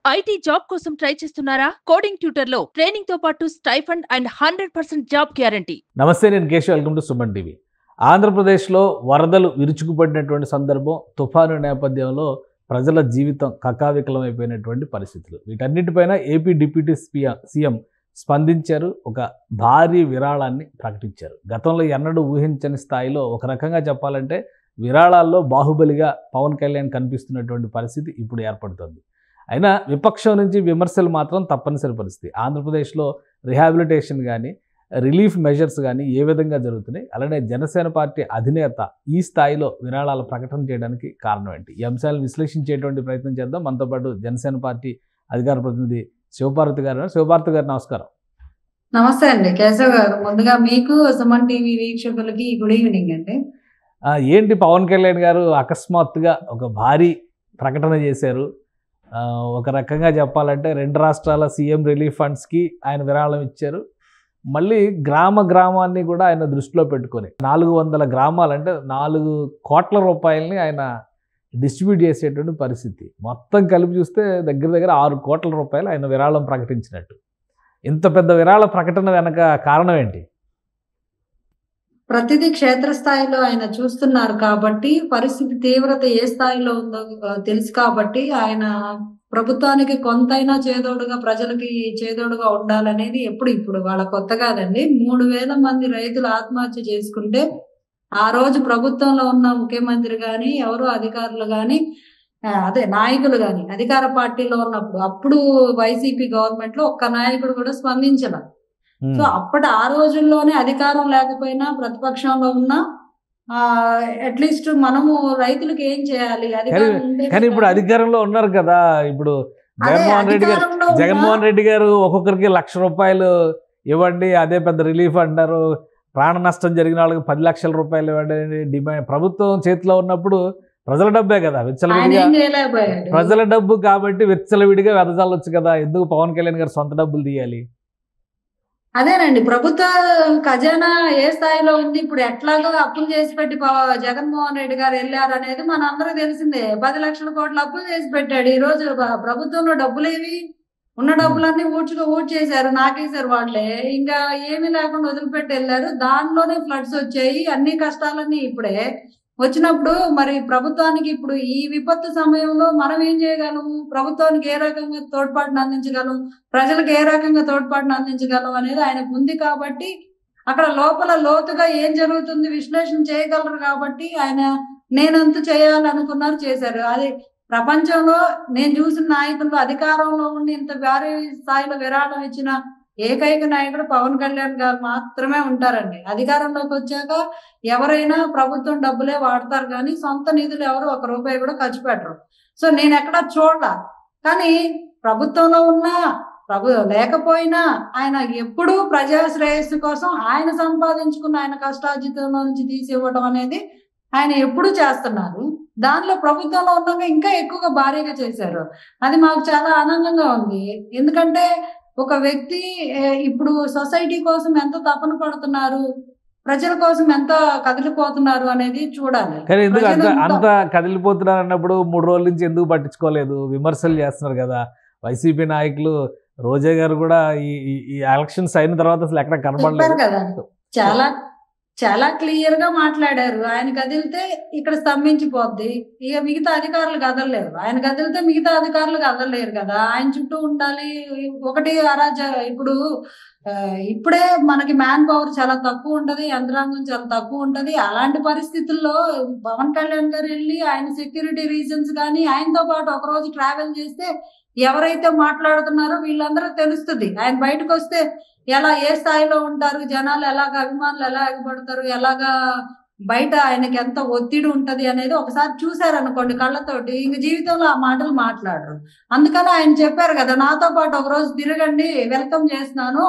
IT job కోసం try చేస్తున్నారా? Coding ట్యూటర్లో training తో పాటు స్టైఫండ్ అండ్ 100% జాబ్ గ్యారంటీ. నమస్తే, నేను Keshav. Welcome to Suman TV. ఆంధ్రప్రదేశ్లో వరదలు విరుచుకుపడినటువంటి సందర్భం, తుఫాను నేపథ్యంలో ప్రజల జీవితం కకావికలమైపోయినటువంటి పరిస్థితులు. వీటన్నిటిపైన ఏపీ డిప్యూటీ సీఎం స్పందించారు. ఒక భారీ విరాళాన్ని ప్రకటించారు. గతంలో ఎన్నడూ ఊహించని స్థాయిలో, ఒక రకంగా చెప్పాలంటే విరాళాల్లో బాహుబలిగా పవన్ కళ్యాణ్ కనిపిస్తున్నటువంటి పరిస్థితి ఇప్పుడు ఏర్పడుతుంది. అయినా విపక్షం నుంచి విమర్శలు మాత్రం తప్పనిసరి పరిస్థితి. ఆంధ్రప్రదేశ్లో రిహాబిలిటేషన్ కానీ, రిలీఫ్ మెజర్స్ కానీ ఏ విధంగా జరుగుతున్నాయి, అలానే జనసేన పార్టీ అధినేత ఈ స్థాయిలో విరాళాల ప్రకటన చేయడానికి కారణం ఏంటి? ఈ అంశాలను విశ్లేషించేటువంటి ప్రయత్నం చేద్దాం. మనతో పాటు జనసేన పార్టీ అధికార ప్రతినిధి శివపార్వతి గారు. శివపార్వతి గారు, నమస్కారం. నమస్తే అండి కేశవ్ గారు. ముందుగా మీకు, సుమన్ టీవీ వీక్షకులకి గుడ్ ఈవినింగ్ అండి. ఏంటి పవన్ కళ్యాణ్ గారు అకస్మాత్తుగా ఒక భారీ ప్రకటన చేశారు. ఒక రకంగా చెప్పాలంటే 2 రాష్ట్రాల సీఎం రిలీఫ్ ఫండ్స్కి ఆయన విరాళం ఇచ్చారు. మళ్ళీ గ్రామాన్ని కూడా ఆయన దృష్టిలో పెట్టుకొని 400 గ్రామాలు, అంటే 4 కోట్ల రూపాయలని ఆయన డిస్ట్రిబ్యూట్ చేసేటువంటి పరిస్థితి. మొత్తం కలిపి చూస్తే దగ్గర దగ్గర 6 కోట్ల రూపాయలు ఆయన విరాళం ప్రకటించినట్టు. ఇంత పెద్ద విరాళ ప్రకటన వెనక కారణం ఏంటి? ప్రతిదీ క్షేత్రస్థాయిలో ఆయన చూస్తున్నారు కాబట్టి, పరిస్థితి తీవ్రత ఏ స్థాయిలో ఉందో తెలుసు కాబట్టి, ఆయన ప్రభుత్వానికి కొంతైనా చేదోడుగా, ప్రజలకి చేదోడుగా ఉండాలనేది ఇప్పుడు వాళ్ళ కొత్త కాదండి. 3,000 మంది రైతులు ఆత్మహత్య చేసుకుంటే ఆ రోజు ప్రభుత్వంలో ఉన్న ముఖ్యమంత్రి కానీ, ఎవరు అధికారులు కానీ, నాయకులు కానీ, అధికార పార్టీలో ఉన్నప్పుడు, అప్పుడు వైసీపీ గవర్నమెంట్ లో ఒక్క నాయకుడు కూడా స్పందించాల. సో ఆ రోజుల్లోనే అధికారం లేకపోయినా, ప్రతిపక్షంలో ఉన్నా, అట్లీస్ట్ మనము రైతులకు ఏం చేయాలి, కానీ ఇప్పుడు అధికారంలో ఉన్నారు కదా. ఇప్పుడు జగన్మోహన్ రెడ్డి గారు ఒక్కొక్కరికి 1,00,000 రూపాయలు ఇవ్వండి, అదే పెద్ద రిలీఫ్ అంటారు. ప్రాణ నష్టం జరిగిన వాళ్ళకి 10 లక్షల రూపాయలు ఇవ్వండి డిమాండ్. ప్రభుత్వం చేతిలో ఉన్నప్పుడు ప్రజల డబ్బే కదా, విచ్చలవిడిగా ప్రజల డబ్బు కాబట్టి విచ్చలవిడిగా వెదజల్లొచ్చు కదా. ఎందుకు పవన్ కళ్యాణ్ గారు సొంత డబ్బులు తీయాలి? అదేనండి, ప్రభుత్వ ఖజానా ఏ స్థాయిలో ఉంది. ఇప్పుడు ఎట్లాగో అప్పులు చేసి పెట్టి జగన్మోహన్ రెడ్డి గారు వెళ్ళారు అనేది మన అందరికి తెలిసిందే. 10 లక్షల కోట్ల అప్పులు చేసి పెట్టాడు. ఈ రోజు ప్రభుత్వంలో డబ్బులేవి, ఉన్న డబ్బులన్నీ ఊడ్చేశారు, నాకేశారు వాళ్ళే. ఇంకా ఏమీ లేకుండా వదిలిపెట్టి వెళ్ళారు. దానిలోనే ఫ్లడ్స్ వచ్చాయి. అన్ని కష్టాలన్నీ ఇప్పుడే వచ్చినప్పుడు మరి ప్రభుత్వానికి ఇప్పుడు ఈ విపత్తు సమయంలో మనం ఏం చేయగలము, ప్రభుత్వానికి ఏ రకంగా తోడ్పాటును అందించగలం, ప్రజలకు ఏ రకంగా తోడ్పాటును అందించగలం అనేది ఆయనకు ఉంది కాబట్టి, అక్కడ లోపల లోతుగా ఏం జరుగుతుంది విశ్లేషణ చేయగలరు కాబట్టి ఆయన నేనంత చేయాలనుకున్నారు, చేశారు. అది ప్రపంచంలో నేను చూసిన నాయకులు అధికారంలో ఉండి ఇంత భారీ స్థాయిలో విరాళం ఇచ్చిన ఏకైక నాయకుడు పవన్ కళ్యాణ్ గారు మాత్రమే ఉంటారండి. అధికారంలోకి వచ్చాక ఎవరైనా ప్రభుత్వం డబ్బులే వాడతారు కానీ సొంత నిధులు ఎవరు 1 రూపాయి కూడా ఖర్చు పెట్టరు. సో నేను ఎక్కడా చూడలా. కానీ ప్రభుత్వంలో ఉన్నా లేకపోయినా ఆయన ఎప్పుడూ ప్రజా శ్రేయస్సు కోసం ఆయన సంపాదించుకున్న ఆయన కష్టార్జితంలో నుంచి తీసి ఇవ్వడం అనేది ఆయన ఎప్పుడూ చేస్తున్నారు. దానిలో ప్రభుత్వంలో ఉన్నాక ఇంకా ఎక్కువగా భారీగా చేశారు. అది మాకు చాలా ఆనందంగా ఉంది. ఎందుకంటే ఒక వ్యక్తి ఇప్పుడు సొసైటీ కోసం ఎంత తపన పడుతున్నారు, ప్రజల కోసం ఎంత కదిలిపోతున్నారు అనేది చూడాలి. కానీ ఎందుకు అంత కదిలిపోతున్నారు అన్నప్పుడు 3 రోజుల నుంచి ఎందుకు పట్టించుకోలేదు? విమర్శలు చేస్తున్నారు కదా వైసీపీ నాయకులు. రోజా గారు కూడా ఈ ఎలక్షన్స్ అయిన తర్వాత అసలు ఎక్కడ కనబడలేదు కదా. చాలా క్లియర్ గా మాట్లాడారు. ఆయన కదిలితే ఇక్కడ స్తంభించిపోద్ది, ఇక మిగతా అధికారులు కదలలేరు. ఆయన కదిలితే మిగతా అధికారులు కదలలేరు కదా. ఆయన చుట్టూ ఉండాలి. ఒకటి ఇప్పుడే మనకి మ్యాన్ పవర్ చాలా తక్కువ ఉంటది, యంత్రాంగం చాలా తక్కువ ఉంటది. అలాంటి పరిస్థితుల్లో పవన్ కళ్యాణ్ గారు వెళ్ళి ఆయన సెక్యూరిటీ రీజన్స్ కానీ ఆయనతో పాటు ఒకరోజు ట్రావెల్ చేస్తే ఎవరైతే మాట్లాడుతున్నారో వీళ్ళందరూ తెలుస్తుంది. ఆయన బయటకు వస్తే ఏ స్థాయిలో ఉంటారు జనాలు, అభిమానులు ఎలా ఎగబడతారు, బయట ఆయనకి ఎంత ఒత్తిడి ఉంటది అనేది ఒకసారి చూసారనుకోండి కళ్ళతోటి, ఇంక జీవితంలో ఆ మాటలు మాట్లాడరు. అందుకని ఆయన చెప్పారు కదా, నాతో పాటు ఒక రోజు తిరగండి, వెల్కమ్ చేస్తున్నాను,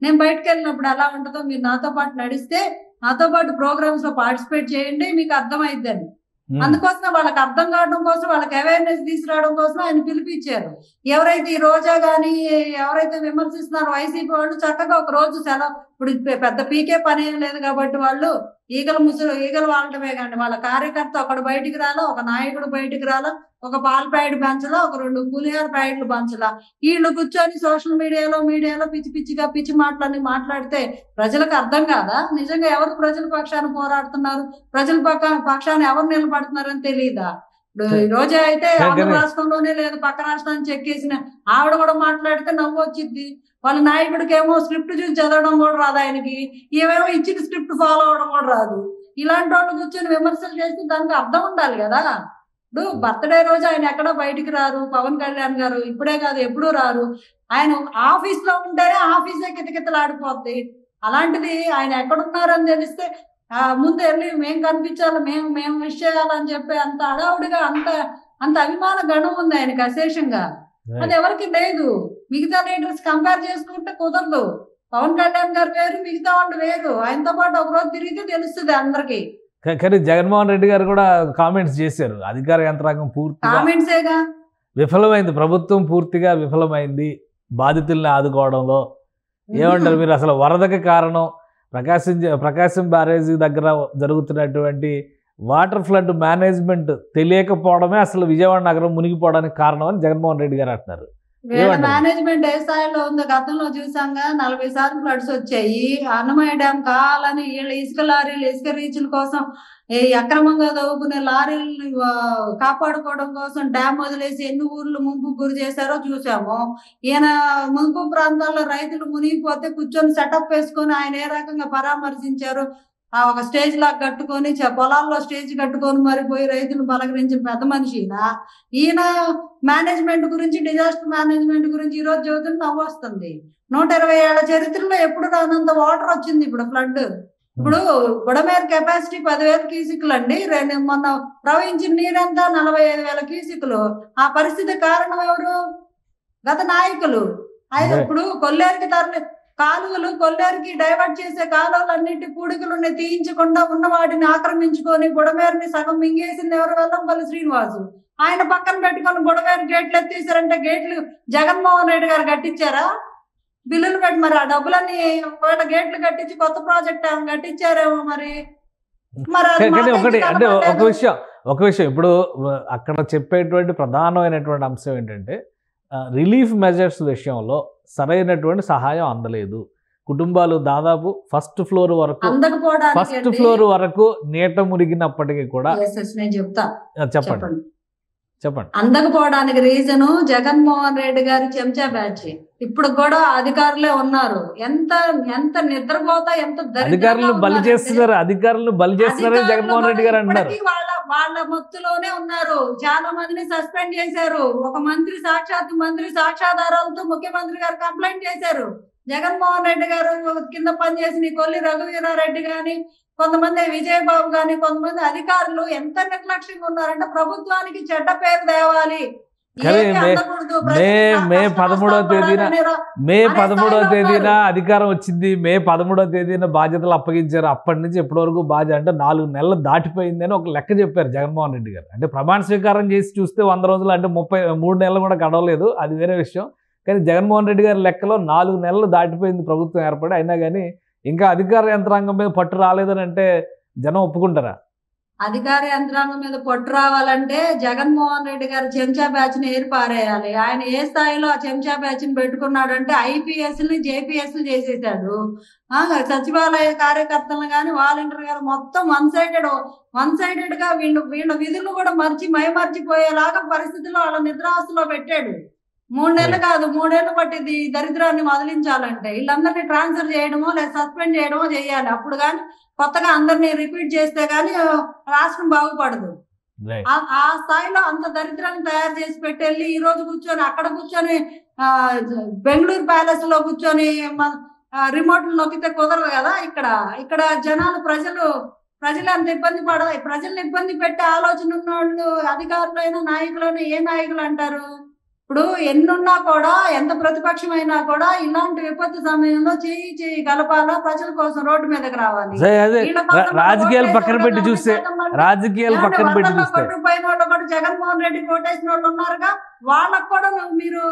నేను బయటకు వెళ్ళినప్పుడు ఎలా ఉంటుందో మీరు నాతో పాటు నడిస్తే, నాతో పాటు ప్రోగ్రామ్స్ లో పార్టిసిపేట్ చేయండి, మీకు అర్థమైద్దని. అందుకోసం వాళ్ళకి అర్థం కావడం కోసం, వాళ్ళకి అవేర్నెస్ తీసుకురావడం కోసం ఆయన పిలిపించారు. ఎవరైతే ఈ రోజా గానీ ఎవరైతే విమర్శిస్తున్నారో వైసీపీ వాళ్ళు చక్కగా ఒక రోజు సెలవు, ఇప్పుడు పెద్ద పీకే పని ఏం లేదు కాబట్టి వాళ్ళు ఈగలు వాడటమే కానీ వాళ్ళ కార్యకర్త ఒకడు బయటికి రాలా, ఒక నాయకుడు బయటికి రాలా, ఒక పాల ప్యాకెట్ పంచలా, ఒక 2 పులిహోర ప్యాకెట్లు పంచలా. వీళ్ళు కూర్చొని సోషల్ మీడియాలో పిచ్చి మాటలన్నీ మాట్లాడితే ప్రజలకు అర్థం కాదా? నిజంగా ఎవరు ప్రజల పక్షాన పోరాడుతున్నారు, ప్రజల పక్షాన ఎవరు నిలబడుతున్నారని తెలియదా? ఈ రోజే అయితే ఆంధ్ర రాష్ట్రంలోనే లేదు, పక్క రాష్ట్రాన్ని చెక్కేసిన ఆవిడ కూడా మాట్లాడితే నవ్వు వచ్చింది. వాళ్ళ నాయకుడికి ఏమో స్క్రిప్ట్ చూసి చదవడం కూడా రాదు ఆయనకి, ఏమేమో ఇచ్చిన స్క్రిప్ట్ ఫాలో అవడం కూడా రాదు. ఇలాంటి వాళ్ళు కూర్చొని విమర్శలు చేస్తే దానికి అర్థం ఉండాలి కదా. ఇప్పుడు బర్త్డే రోజు ఆయన ఎక్కడో బయటికి రారు పవన్ కళ్యాణ్ గారు, ఇప్పుడే కాదు ఎప్పుడూ రారు. ఆయన ఆఫీస్ లో ఉంటేనే ఆఫీసే కితకితలాడిపోద్ది. అలాంటిది ఆయన ఎక్కడున్నారని తెలిస్తే ముందు వెళ్ళి మేము కనిపించాలి, మేము విష్ చేయాలని చెప్పి అంత హడావుడిగా అంత అభిమాన గణం ఉంది ఆయనకి అశేషంగా. అది ఎవరికి లేదు. మిగతా లీడర్స్ కంపేర్ చేసుకుంటే కుదరదు. పవన్ కళ్యాణ్ గారు వేరు, మిగతా వాళ్ళు వేరు. ఆయనతో పాటు ఒక రోజు తిరిగితే తెలుస్తుంది అందరికి. కానీ జగన్మోహన్ రెడ్డి గారు కూడా కామెంట్స్ చేశారు, అధికార యంత్రాంగం కామెంట్సేగా విఫలమైంది, ప్రభుత్వం పూర్తిగా విఫలమైంది బాధితుల్ని ఆదుకోవడంలో. ఏమంటారు మీరు? అసలు వరదకి కారణం ప్రకాశం బ్యారేజీ దగ్గర జరుగుతున్నటువంటి వాటర్ ఫ్లడ్ మేనేజ్మెంట్ తెలియకపోవడమే అసలు విజయవాడ నగరం మునిగిపోవడానికి కారణం అని జగన్మోహన్ రెడ్డి గారు అంటున్నారు. వీళ్ళ మేనేజ్మెంట్ ఏ స్థాయిలో ఉందో గతంలో చూసాంగా. 40 సార్లు ఫ్లడ్స్ వచ్చాయి. అన్నమయ్య డ్యామ్ కావాలని వీళ్ళ ఇసుక లారీలు ఇసుక రీచుల కోసం అక్రమంగా తవ్వుకునే లారీలు కాపాడుకోవడం కోసం డ్యామ్ వదిలేసి ఎన్ని ఊర్లు ముంపుకు గురి చేశారో చూసాము. ఈయన ముంపు ప్రాంతాల్లో రైతులు మునిగిపోతే కూర్చొని సెటప్ వేసుకొని ఆయన ఏ రకంగా పరామర్శించారు. ఒక స్టేజ్ లాగా కట్టుకొని పొలాల్లో స్టేజ్ కట్టుకొని మరి పోయి రైతులు పలకరించిన పెద్ద మనిషి ఈయన మేనేజ్మెంట్ గురించి, డిజాస్టర్ మేనేజ్మెంట్ గురించి ఈ రోజు చదువుతుంటే నవ్వు వస్తుంది. 120 ఏళ్ల చరిత్రలో ఎప్పుడు రానంత వాటర్ వచ్చింది ఇప్పుడు ఫ్లడ్. ఇప్పుడు బుడమేరు కెపాసిటీ 10,000 క్యూసిక్లు అండి. మొన్న ప్రవహించిన నీరంతా 45,000 క్యూసిక్లు. ఆ పరిస్థితి కారణం ఎవరు? గత నాయకులు. అయితే ఇప్పుడు కొల్లేరుకి కొల్లేరుకి డైవర్ట్ చేసే కాలువలన్నింటి పూడికలు తీయించకుండా ఉన్న వాటిని ఆక్రమించుకొని బుడమేరుని సగం మింగేసింది ఎవరు? వెల్లంపల్లి శ్రీనివాసు. ఆయన పక్కన పెట్టుకొని బుడమేరు గేట్లు ఎత్తేసారంటే గేట్లు జగన్మోహన్ రెడ్డి గారు కట్టించారా? బిల్లులు పెట్టి మరి ఆ డబ్బులన్నీ ఒకవేళ గేట్లు కట్టించి కొత్త ప్రాజెక్ట్ కట్టించారేమో మరి. ఒకటి అంటే ఒక విషయం ఇప్పుడు అక్కడ చెప్పేటువంటి ప్రధానమైనటువంటి అంశం ఏంటంటే రిలీఫ్ మెజర్స్ విషయంలో సరైనటువంటి సహాయం అందలేదు. కుటుంబాలు దాదాపు ఫస్ట్ ఫ్లోర్ వరకు నీట మునిగినప్పటికీ కూడా చెప్పండి అందకపోవడానికి రీజను జగన్మోహన్ రెడ్డి గారి చెంచా బ్యాచ్. ఇప్పుడు కూడా అధికారులే ఉన్నారు. ఎంత నిద్రపోతా ఎంత అధికారులను బలి చేస్తున్నారు జగన్మోహన్ రెడ్డి గారు అంటున్నారు. వాళ్ళ మొత్తులోనే ఉన్నారు. చాలా మందిని సస్పెండ్ చేశారు. ఒక మంత్రి సాక్ష్యాధారాలతో ముఖ్యమంత్రి గారు కంప్లైంట్ చేశారు. జగన్మోహన్ రెడ్డి గారు కింద పనిచేసిన కొల్లి రఘువీరారెడ్డి గాని, కొంతమంది విజయబాబు గాని, కొంతమంది అధికారులు ఎంత నిర్లక్ష్యంగా ఉన్నారంటే ప్రభుత్వానికి చెడ్డ పేరు తేవాలి. మే 13వ తేదీన అధికారం వచ్చింది. మే 13వ తేదీన బాధ్యతలు అప్పగించారు. అప్పటి నుంచి ఇప్పటి వరకు బాధ్యత అంటే 4 నెలలు దాటిపోయింది అని ఒక లెక్క చెప్పారు జగన్మోహన్ రెడ్డి గారు. అంటే ప్రమాణ స్వీకారం చేసి చూస్తే 100 రోజులు అంటే 33 నెలలు కూడా గడవలేదు, అది వేరే విషయం. కానీ జగన్మోహన్ రెడ్డి గారి లెక్కలో 4 నెలలు దాటిపోయింది ప్రభుత్వం ఏర్పడి. అయినా కానీ ఇంకా అధికార యంత్రాంగం మీద పట్టు రాలేదని అంటే జనం ఒప్పుకుంటారా? అధికార యంత్రాంగం మీద పట్టు రావాలంటే జగన్మోహన్ రెడ్డి గారు చెంచా బ్యాచ్ ని ఏర్పారేయాలి. ఆయన ఏ స్థాయిలో ఆ చెంచా బ్యాచ్ ని పెట్టుకున్నాడు అంటే ఐపీఎస్ని జేపీఎస్లు చేసేసాడు. సచివాలయ కార్యకర్తలను కానీ వాలంటీర్ గారు మొత్తం వన్ సైడెడ్ గా వీళ్ళ విధులు కూడా మైమర్చిపోయేలాగా పరిస్థితుల్లో వాళ్ళ నిద్రావస్థలో పెట్టాడు. 3 నెలలు కాదు 3 ఏళ్ళు పట్టింది ఈ దరిద్రాన్ని వదిలించాలంటే. వీళ్ళందరినీ ట్రాన్స్ఫర్ చేయడమో లేదా సస్పెండ్ చేయడమో చేయాలి. అప్పుడు కానీ కొత్తగా అందరినీ రిపీట్ చేస్తే గానీ రాష్ట్రం బాగుపడదు. ఆ స్థాయిలో అంత దరిద్రాన్ని తయారు చేసి పెట్టెళ్ళి ఈ రోజు అక్కడ కూర్చొని బెంగళూరు ప్యాలెస్ లో కూర్చొని రిమోట్లు నొక్కితే కుదరదు కదా. ఇక్కడ ప్రజలు అంత ఇబ్బంది పడదు. ప్రజల్ని ఇబ్బంది పెట్టే ఆలోచన ఉన్న వాళ్ళు అధికారులైనా నాయకులైనా ఏ నాయకులు అంటారు? ఇప్పుడు ఎన్నున్నా కూడా, ఎంత ప్రతిపక్షమైనా కూడా ఇలాంటి విపత్తు సమయంలో చేయి కలపాలా, ప్రజల కోసం రోడ్డు మీదకి రావాలి. రాజకీయాలు పక్కన పెట్టి చూస్తే జగన్మోహన్ రెడ్డి కోటేసిన వాళ్ళు ఉన్నారుగా, వాళ్ళకు కూడా మీరు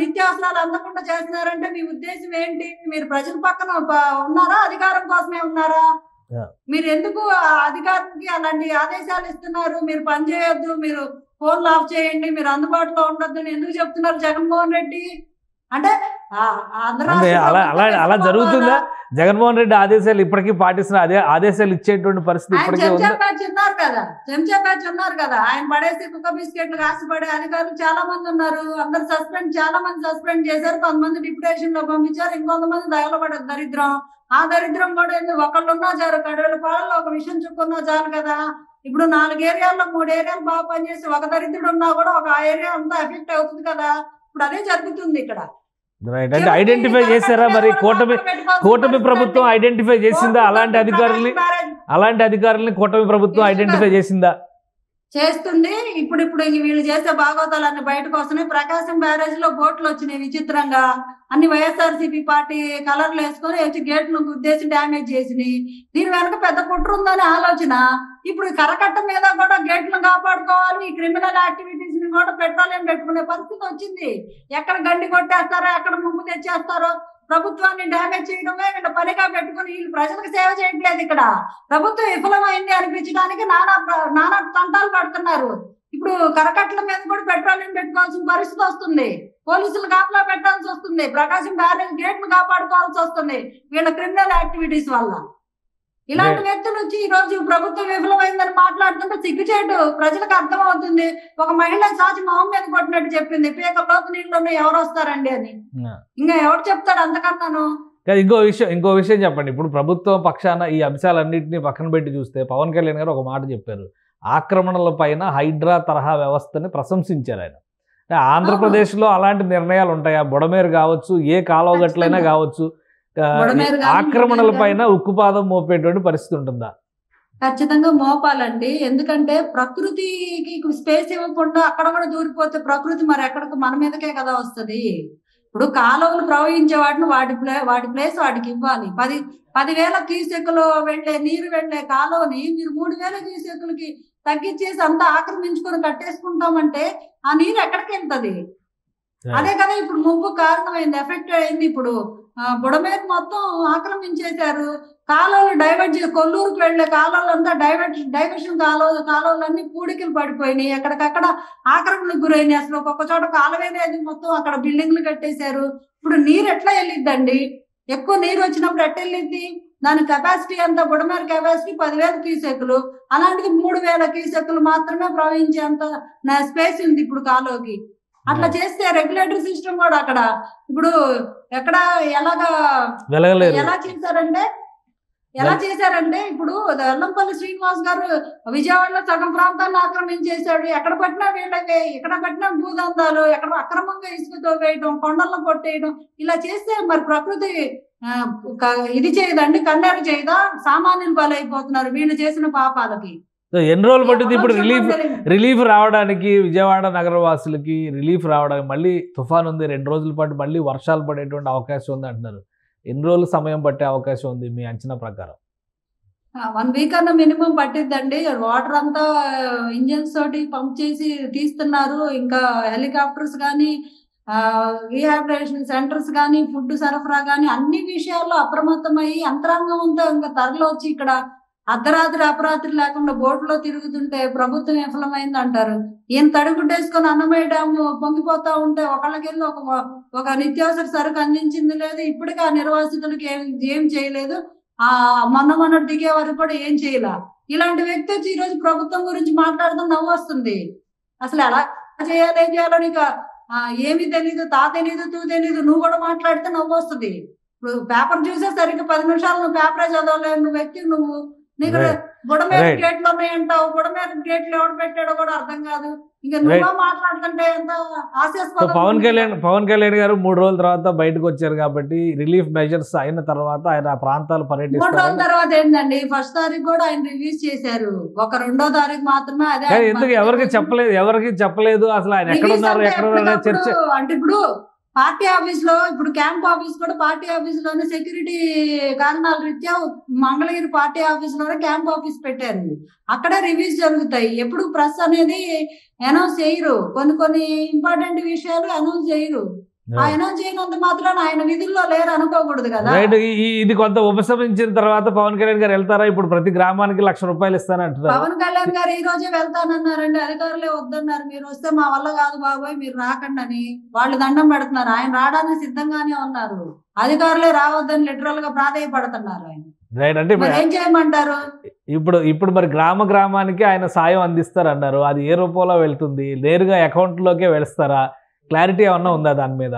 నిత్యావసరాలు అందకుండా చేస్తున్నారంటే మీ ఉద్దేశం ఏంటి? మీరు ప్రజల పక్కన ఉన్నారా, అధికారం కోసమే ఉన్నారా? మీరు ఎందుకు ఆ అధికారికి అలాంటి ఆదేశాలు ఇస్తున్నారు? మీరు పని చేయొద్దు, మీరు ఫోన్లు ఆఫ్ చేయండి, మీరు అందుబాటులో ఉండొద్దు అని ఎందుకు చెప్తున్నారు జగన్మోహన్ రెడ్డి? అంటే అలా జరుగుతుందా? జగన్మోహన్ రెడ్డి ఆదేశాలు ఇప్పటికీ పాటిస్తున్న అదే ఆదేశాలు ఇచ్చేటువంటి పరిస్థితి ఇప్పటికీ చెంచా బ్యాచ్ ఉన్నారు కదా, ఆయన పడేసి కుక్క బిస్కెట్లు కాసిపడే అధికారులు చాలా మంది ఉన్నారు. అందరు చాలా మంది సస్పెండ్ చేశారు, కొంతమంది డిప్యుటేషన్ లో పంపించారు, ఇంకొంతమంది తగలబడే దరిద్రం. ఆ దరిద్రం కూడా ఎందుకు? ఒకళ్ళున్నా చాలు, కడవేల పాలలో ఒక విషయం చెప్పుకున్నా చాలు కదా. ఇప్పుడు 4 ఏరియాల్లో 3 ఏరియాలు బాగా పనిచేసి ఒక దరిద్రుడు ఉన్నా కూడా ఒక ఏరియా అంతా ఎఫెక్ట్ అవుతుంది కదా. ఇప్పుడు అదే జరుగుతుంది ఇక్కడ. అంటే ఐడెంటిఫై చేశారా మరి? కూటమి ప్రభుత్వం ఐడెంటిఫై చేసిందా అలాంటి అధికారుల్ని? కూటమి ప్రభుత్వం ఐడెంటిఫై చేసిందా? చేస్తుంది. ఇప్పుడు వీళ్ళు చేసే భాగవతాలన్నీ బయటకు వస్తున్నాయి. ప్రకాశం బ్యారేజ్ లో బోట్లు వచ్చినాయి విచిత్రంగా, అన్ని వైఎస్ఆర్సీపీ పార్టీ కలర్లు వేసుకొని వచ్చి గేట్ను గుద్దేసి డ్యామేజ్ చేసినాయి. దీని వెనక పెద్ద కుట్ర ఉందని ఆలోచన. ఇప్పుడు కరకట్ట మీద కూడా గేట్లను కాపాడుకోవాలి, ఈ క్రిమినల్ యాక్టివిటీస్ ని కూడా పెట్రోలియం పెట్టుకునే పరిస్థితి వచ్చింది. ఎక్కడ గండి కొట్టేస్తారో, ఎక్కడ ముప్పు తెచ్చేస్తారో, ప్రభుత్వాన్ని డ్యామేజ్ చేయడమే వీళ్ళ పనిగా పెట్టుకుని వీళ్ళు ప్రజలకు సేవ చేయట్లేదు. ఇక్కడ ప్రభుత్వం విఫలమైంది అనిపించడానికి నానా తంటాలు పడుతున్నారు. ఇప్పుడు కరకట్ల మీద కూడా పెట్రోలియం పెట్టుకోవాల్సిన పరిస్థితి వస్తుంది, పోలీసులు కాపలా పెట్టాల్సి వస్తుంది, ప్రకాశం బ్యారేజ్ గేట్లు కాపాడుకోవాల్సి వస్తుంది వీళ్ళ క్రిమినల్ యాక్టివిటీస్ వల్ల. ఇలాంటి వ్యక్తులు వచ్చి ఈ రోజు ప్రభుత్వం విఫలమైందని మాట్లాడుతుంటే సిగ్గుచేటు. ప్రజలకు అర్థం అవుతుంది. ఒక మహిళ సాచి మొహం మీద కొట్టినట్టు చెప్పింది, పీకల్లోకి నీళ్ళు ఎవరు వస్తారండి అని. ఇంకా ఎవరు చెప్తాడు అంతకన్నాను? ఇంకో విషయం చెప్పండి. ఇప్పుడు ప్రభుత్వం పక్షాన ఈ అంశాలన్నింటినీ పక్కన పెట్టి చూస్తే పవన్ కళ్యాణ్ గారు ఒక మాట చెప్పారు, ఆక్రమణల పైన హైడ్రా తరహా వ్యవస్థని ప్రశంసించారు ఆయన. ఆంధ్రప్రదేశ్లో అలాంటి నిర్ణయాలు ఉంటాయా? బుడమేరు కావచ్చు, ఏ కాలువ గట్లైనా కావచ్చు, ఆక్రమణల పైన ఉక్కుపాదం మోపేటువంటి పరిస్థితి ఉంటుందా? ఖచ్చితంగా మోపాలండి. ఎందుకంటే ప్రకృతికి స్పేస్ ఇవ్వకుండా అక్కడ కూడా దూరిపోతే ప్రకృతి మరి ఎక్కడికి మన మీదకే కదా వస్తుంది. ఇప్పుడు కాలువలు ప్రవహించే వాటిని వాటి ప్లేస్ వాటికి ఇవ్వాలి. 10,000 క్యూసెక్కులు నీరు వెళ్లే కాలువని మీరు 3,000 క్యూసెక్కులకి తగ్గించేసి అంతా ఆక్రమించుకొని కట్టేసుకుంటామంటే ఆ నీరు ఎక్కడికి వెళ్తుంది? అదే కదా ఇప్పుడు ముప్పు కారణమైంది, ఎఫెక్ట్ అయింది. ఇప్పుడు బుడమేరు మొత్తం ఆక్రమించేశారు. కాలువలు డైవర్ట్ చేసి కొల్లూరుకు వెళ్లే కాలువలంతా డైవర్షన్ కాలువలన్నీ పూడికలు పడిపోయినాయి, ఎక్కడికక్కడ ఆక్రమణకు గురైనాయి. అసలు ఒక్కొక్క చోట కాలువే లేదు, మొత్తం అక్కడ బిల్డింగ్లు కట్టేశారు. ఇప్పుడు నీరు ఎట్లా వెళ్ళిద్దండి? ఎక్కువ నీరు వచ్చినప్పుడు ఎట్లా వెళ్ళిద్ది? దాని కెపాసిటీ అంతా, బుడమేరు కెపాసిటీ 10,000 క్యూసెక్కులు, అలాంటిది 3,000 క్యూసెక్కులు మాత్రమే ప్రవహించేంత స్పేస్ ఉంది ఇప్పుడు కాలువకి. అట్లా చేస్తే రెగ్యులేటరీ సిస్టమ్ కూడా అక్కడ ఇప్పుడు ఎక్కడ ఎలా చేశారంటే ఇప్పుడు వెల్లంపల్లి శ్రీనివాస్ గారు విజయవాడలో సగం ప్రాంతాన్ని ఆక్రమించేశాడు. ఎక్కడ పట్టినా భూదందాలు, ఎక్కడ అక్రమంగా ఇసుకతో వేయడం, కొండలను కొట్టేయడం, ఇలా చేస్తే మరి ప్రకృతి ఇది చేయదండి, కన్నెర చేయదా? సామాన్యులు బలైపోతున్నారు వీళ్ళు చేసిన పాపాలకి. ఎన్ని రోజులు పట్టింది ఇప్పుడు రిలీఫ్ రావడానికి? విజయవాడ నగరవాసులకి రిలీఫ్ రావడానికి మళ్ళీ తుఫాన్ ఉంది, 2 రోజుల పాటు మళ్ళీ వర్షాలు పడేటువంటి అవకాశం ఉంది అంటున్నారు. ఎన్ని రోజులు సమయం పట్టే అవకాశం ఉంది మీ అంచనా ప్రకారం? 1 వీక్ అన్న మినిమం పట్టిద్దండి. వాటర్ అంతా ఇంజన్స్ తోటి పంప్ చేసి తీస్తున్నారు. ఇంకా హెలికాప్టర్స్ కానీ, రీహాబిలిటేషన్ సెంటర్స్ కానీ, ఫుడ్ సరఫరా కానీ అన్ని విషయాల్లో అప్రమత్తమయ్యి యంత్రాంగం అంతా ఇంకా తరలి వచ్చి ఇక్కడ అర్ధరాత్రి అపరాత్రి లేకుండా బోట్లో తిరుగుతుంటే ప్రభుత్వం విఫలమైంది అంటారు. ఈయన తడిగుడ్డేసుకొని అన్నమయ్య డ్యాము పొంగిపోతా ఉంటే ఒకళ్ళకెళ్ళి ఒక నిత్యావసర సరుకు అందించింది లేదు. ఇప్పటికీ ఆ నిర్వాసితులకి ఏం చేయలేదు. మొన్నటి దిగే వరకు కూడా ఏం చేయలే. ఇలాంటి వ్యక్తి వచ్చి ఈ రోజు ప్రభుత్వం గురించి మాట్లాడుతూ నవ్వు వస్తుంది. అసలు ఎలా చేయాలి, ఏం చేయాలో నీకు ఏమీ తెలీదు, తెలీదు, తూ తెలీదు, నువ్వు కూడా మాట్లాడితే నవ్వు వస్తుంది. ఇప్పుడు పేపర్ చూసే సరిగ్గా 10 నిమిషాలు నువ్వు పేపరే చదవలేదు నువ్వు వ్యక్తి. నువ్వు నీకు బుడమేరు గేట్లు ఉన్నాయంటావు, బుడమేరు గేట్లు ఎవడు పెట్టాడో కూడా అర్థం కాదు. ఇంకా నువ్వు మాట్లాడుతుంటే ఎంత హాస్యాస్పదం. పవన్ కళ్యాణ్ గారు 3 రోజుల తర్వాత బయటకు వచ్చారు కాబట్టి రిలీఫ్ మెజర్స్ అయిన తర్వాత ఆయన ఆ ప్రాంతాలు పర్యటిస్తారు. 3 రోజుల తర్వాత ఏంటండి, 1st తారీఖు కూడా ఆయన రిలీజ్ చేశారు, ఒక 2వ తారీఖు మాత్రమే. అదే ఎందుకు ఎవరికి చెప్పలేదు అసలు ఆయన ఎక్కడ ఉన్నారు చర్చ. అంటే ఇప్పుడు పార్టీ ఆఫీస్ లో, ఇప్పుడు క్యాంప్ ఆఫీస్ కూడా పార్టీ ఆఫీస్ లోనే సెక్యూరిటీ కారణాల రీత్యా మంగళగిరి పార్టీ ఆఫీస్ లోనే క్యాంప్ ఆఫీస్ పెట్టారు. అక్కడే రివ్యూస్ జరుగుతాయి. ఎప్పుడు ప్రెస్ అనేది అనౌన్స్ చేయరు, కొన్ని ఇంపార్టెంట్ విషయాలు అనౌన్స్ చేయరు. ఆయన చేయనంత మాత్రాన ఆయన విధుల్లో లేరు అనుకోకూడదు కదా. రైట్. ఇది కొంత ఉపశమించిన తర్వాత పవన్ కళ్యాణ్ గారు వెళ్తారా? ఇప్పుడు ప్రతి గ్రామానికి ₹1,00,000 ఇస్తానంటున్నారు. పవన్ కళ్యాణ్ గారు ఈ రోజే వెళ్తానన్నారండి. అధికారులే వద్దన్నారు. మీరు వస్తే మా వల్ల కాదు బాబోయ్, మీరు రాకండి అని వాళ్ళు దండం పెడుతున్నారు. ఆయన రావడానికి సిద్ధంగానే ఉన్నారు. అధికారులే రావద్దని లిటరల్ గా ప్రాధేయపడుతున్నారు ఆయన. రైట్. అంటే ఏం చేయమంటారు? ఇప్పుడు మరి గ్రామానికి ఆయన సాయం అందిస్తారు అన్నారు. అది ఏ రూపంలో వెళ్తుంది? నేరుగా అకౌంట్ లోకే వెళ్తారా? క్లారిటీ ఏమన్నా ఉందా దాని మీద?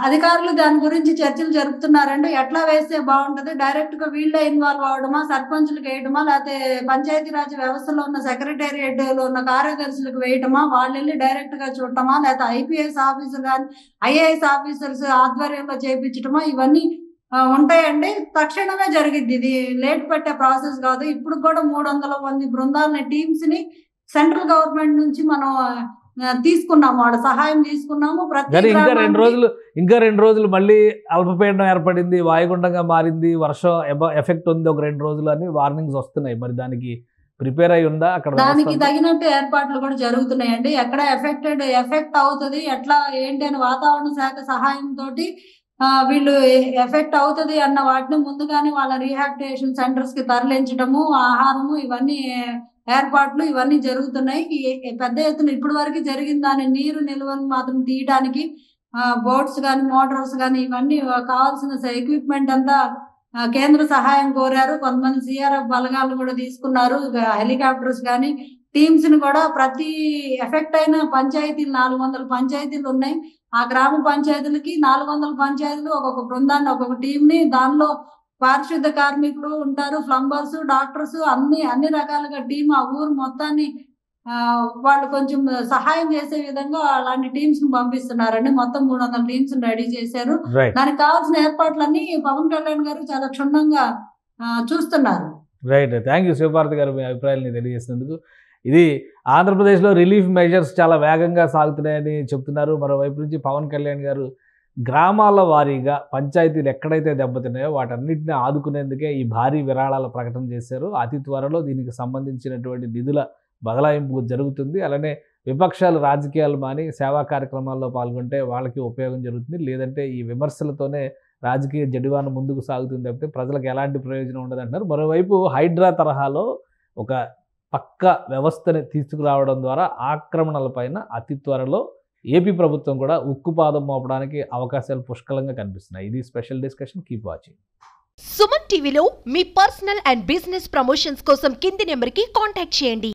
అధికారులు దాని గురించి చర్చలు జరుపుతున్నారండి. ఎట్లా వేస్తే బాగుంటది, డైరెక్ట్ గా వీళ్ళే ఇన్వాల్వ్ అవడమా, సర్పంచులకు వేయడమా, లేకపోతే పంచాయతీరాజ్ వ్యవస్థలో ఉన్న సెక్రటేరియట్ లో ఉన్న కార్యదర్శులకు వేయటమా, వాళ్ళు వెళ్ళి డైరెక్ట్ గా చూడటమా, లేకపోతే ఐపీఎస్ ఆఫీసర్ కానీ ఐఏఎస్ ఆఫీసర్స్ ఆధ్వర్యంలో చేయించటమా, ఇవన్నీ ఉంటాయండి. తక్షణమే జరిగిద్ది. ఇది లేట్ పెట్టే ప్రాసెస్ కాదు. ఇప్పుడు కూడా 300 మంది బృందాలని టీమ్స్ ని సెంట్రల్ గవర్నమెంట్ నుంచి మనం తీసుకున్నాము, వాళ్ళ సహాయం తీసుకున్నాము. ఇంకా రెండు రోజులు మళ్ళీ అల్పపీడనం ఏర్పడింది, వాయుగుండంగా మారింది, వర్షం ఎఫెక్ట్ ఉంది ఒక 2 రోజులు అని వార్నింగ్స్ వస్తున్నాయి. మరి దానికి ప్రిపేర్ అయి ఉందా అక్కడ? దానికి తగినట్టు ఏర్పాట్లు కూడా జరుగుతున్నాయండి. ఎక్కడ ఎఫెక్ట్ అవుతుంది, ఎట్లా ఏంటి అని వాతావరణ శాఖ సహాయంతో వీళ్ళు ఎఫెక్ట్ అవుతుంది అన్న వాటిని ముందుగానే వాళ్ళ రీహాబిలిటేషన్ సెంటర్స్ కి తరలించడము, ఆహారము, ఇవన్నీ ఏర్పాట్లు ఇవన్నీ జరుగుతున్నాయి. పెద్ద ఎత్తున ఇప్పటి వరకు జరిగిన దాని నీరు నిల్వను మాత్రం తీయడానికి బోట్స్ కానీ మోటార్స్ కానీ ఇవన్నీ కావాల్సిన ఎక్విప్మెంట్ అంతా కేంద్ర సహాయం కోరారు. కొంతమంది సిఆర్ఎఫ్ బలగాలు కూడా తీసుకున్నారు, హెలికాప్టర్స్ కానీ టీమ్స్ ని కూడా. ప్రతి ఎఫెక్ట్ అయిన పంచాయతీలు 400 పంచాయతీలు ఉన్నాయి. ఆ గ్రామ పంచాయతీలకి 400 పంచాయతీలు ఒక్కొక్క బృందాన్ని, ఒక్కొక్క టీం ని, దానిలో పారిశుద్ధ కార్మికులు ఉంటారు, ప్లంబర్స్, డాక్టర్స్, అన్ని రకాలుగా టీం ఆ ఊరు మొత్తాన్ని వాళ్ళు కొంచెం సహాయం చేసే విధంగా అలాంటి టీమ్స్ ని పంపిస్తున్నారండి. మొత్తం 300 టీమ్స్ రెడీ చేశారు. దానికి కావాల్సిన ఏర్పాట్లన్నీ పవన్ కళ్యాణ్ గారు చాలా క్షుణ్ణంగా చూస్తున్నారు. రైట్. థ్యాంక్ యూ శివభారతి గారు, మీ అభిప్రాయాన్ని తెలియజేసినందుకు. ఇది ఆంధ్రప్రదేశ్లో రిలీఫ్ మెజర్స్ చాలా వేగంగా సాగుతున్నాయని చెప్తున్నారు. మరోవైపు నుంచి పవన్ కళ్యాణ్ గారు గ్రామాల వారీగా పంచాయతీలు ఎక్కడైతే దెబ్బతిన్నాయో వాటన్నిటిని ఆదుకునేందుకే ఈ భారీ విరాళాల ప్రకటన చేశారు. అతి త్వరలో దీనికి సంబంధించినటువంటి నిధుల బదలాయింపు జరుగుతుంది. అలానే విపక్షాలు రాజకీయాలు మాని సేవా కార్యక్రమాల్లో పాల్గొంటే వాళ్ళకి ఉపయోగం జరుగుతుంది. లేదంటే ఈ విమర్శలతోనే రాజకీయ జడివాన ముందుకు సాగుతుంది తప్పితే ప్రజలకు ఎలాంటి ప్రయోజనం ఉండదంటున్నారు. మరోవైపు హైడ్రా తరహాలో ఒక పక్క వ్యవస్థని తీసుకురావడం ద్వారా ఆక్రమణలపైన అతి త్వరలో ఏపీ ప్రభుత్వం కూడా ఉక్కుపాదం మోపడానికి అవకాశాలు పుష్కలంగా కనిపిస్తున్నాయి. ఇది special discussion. Keep watching. Suman టీవీలో మీ పర్సనల్ అండ్ బిజినెస్ ప్రమోషన్స్ కోసం కింది నెంబర్కి కాంటాక్ట్ చేయండి.